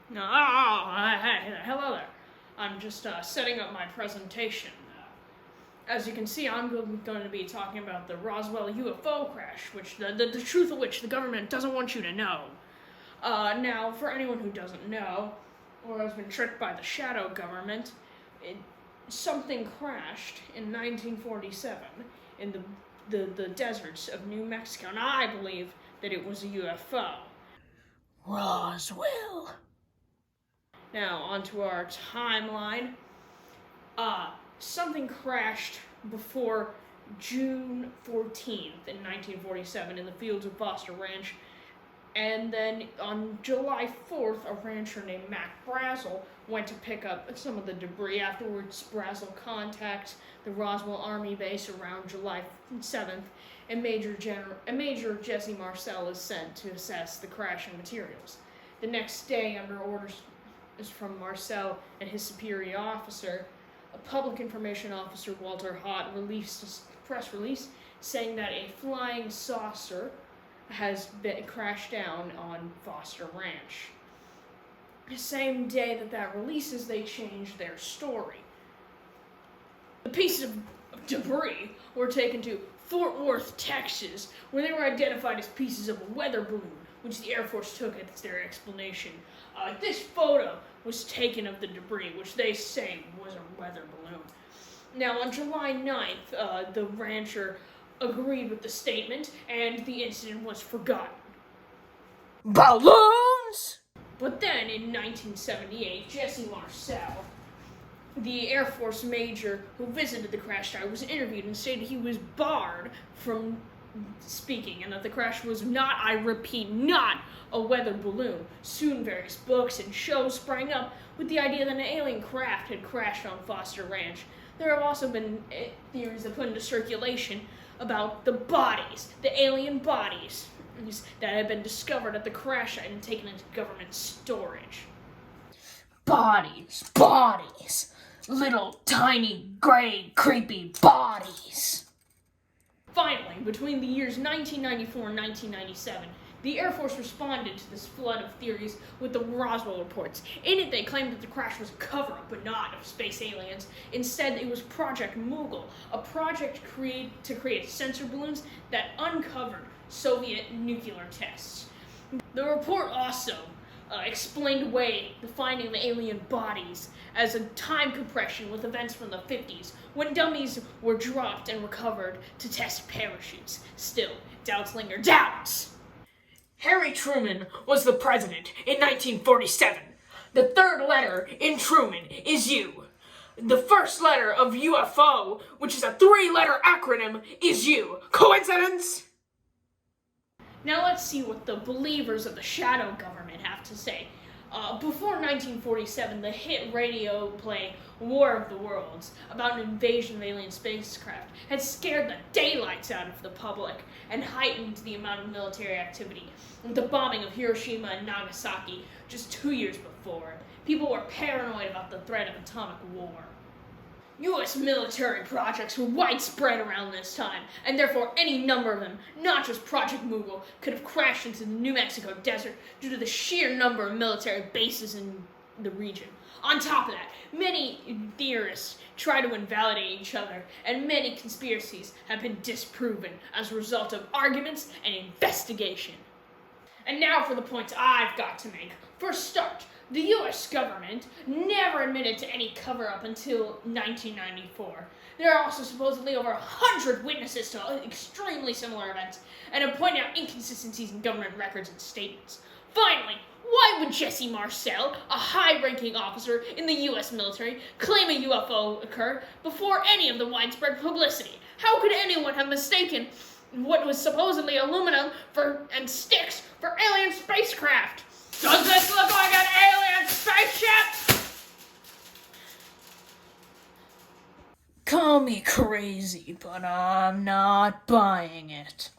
Hey, hello there. I'm just setting up my presentation. As you can see, I'm going to be talking about the Roswell UFO crash, which the truth of which the government doesn't want you to know. Now, for anyone who doesn't know, or has been tricked by the shadow government, something crashed in 1947 in the deserts of New Mexico, and I believe that it was a UFO. Roswell. Now, onto our timeline. Something crashed before June 14th in 1947 in the fields of Foster Ranch. And then on July 4th, a rancher named Mac Brazel went to pick up some of the debris. Afterwards, Brazel contacts the Roswell Army Base around July 7th, and Major Jesse Marcel is sent to assess the crashing materials. The next day, under orders from Marcel and his superior officer, a public information officer, Walter Hott, released a press release saying that a flying saucer has been crashed down on Foster Ranch. The same day that releases, they changed their story. The pieces of debris were taken to Fort Worth, Texas, where they were identified as pieces of a weather balloon, which the Air Force took as their explanation. This photo was taken of the debris, which they say was a weather balloon. Now, on July 9th, the rancher agreed with the statement, and the incident was forgotten. Balloons? But then, in 1978, Jesse Marcel, the Air Force major who visited the crash site, was interviewed and stated he was barred from speaking, and that the crash was not, I repeat, not a weather balloon. Soon various books and shows sprang up with the idea that an alien craft had crashed on Foster Ranch. There have also been theories that put into circulation about the bodies, the alien bodies, that had been discovered at the crash site and taken into government storage. Bodies. Little, tiny, gray, creepy bodies. Finally, between the years 1994 and 1997, the Air Force responded to this flood of theories with the Roswell reports. In it, they claimed that the crash was a cover-up, but not of space aliens. Instead, it was Project Mughal, a project to create sensor balloons that uncovered Soviet nuclear tests. The report also explained away the finding of alien bodies as a time compression with events from the 50s, when dummies were dropped and recovered to test parachutes. Still, doubts linger. Doubts! Harry Truman was the president in 1947. The third letter in Truman is U. The first letter of UFO, which is a 3-letter acronym, is U. Coincidence? Now let's see what the believers of the shadow government have to say. Before 1947, the hit radio play War of the Worlds, about an invasion of alien spacecraft, had scared the daylights out of the public and heightened the amount of military activity. With the bombing of Hiroshima and Nagasaki just 2 years before, people were paranoid about the threat of atomic war. U.S. military projects were widespread around this time, and therefore any number of them, not just Project Mughal, could have crashed into the New Mexico desert due to the sheer number of military bases in the region. On top of that, many theorists try to invalidate each other, and many conspiracies have been disproven as a result of arguments and investigation. And now for the points I've got to make. For a start, the U.S. government never admitted to any cover-up until 1994. There are also supposedly over 100 witnesses to extremely similar events, and have pointed out inconsistencies in government records and statements. Finally, why would Jesse Marcel, a high-ranking officer in the U.S. military, claim a UFO occurred before any of the widespread publicity? How could anyone have mistaken what was supposedly aluminum and sticks for alien spacecraft? Does this look like an alien spaceship? Call me crazy, but I'm not buying it.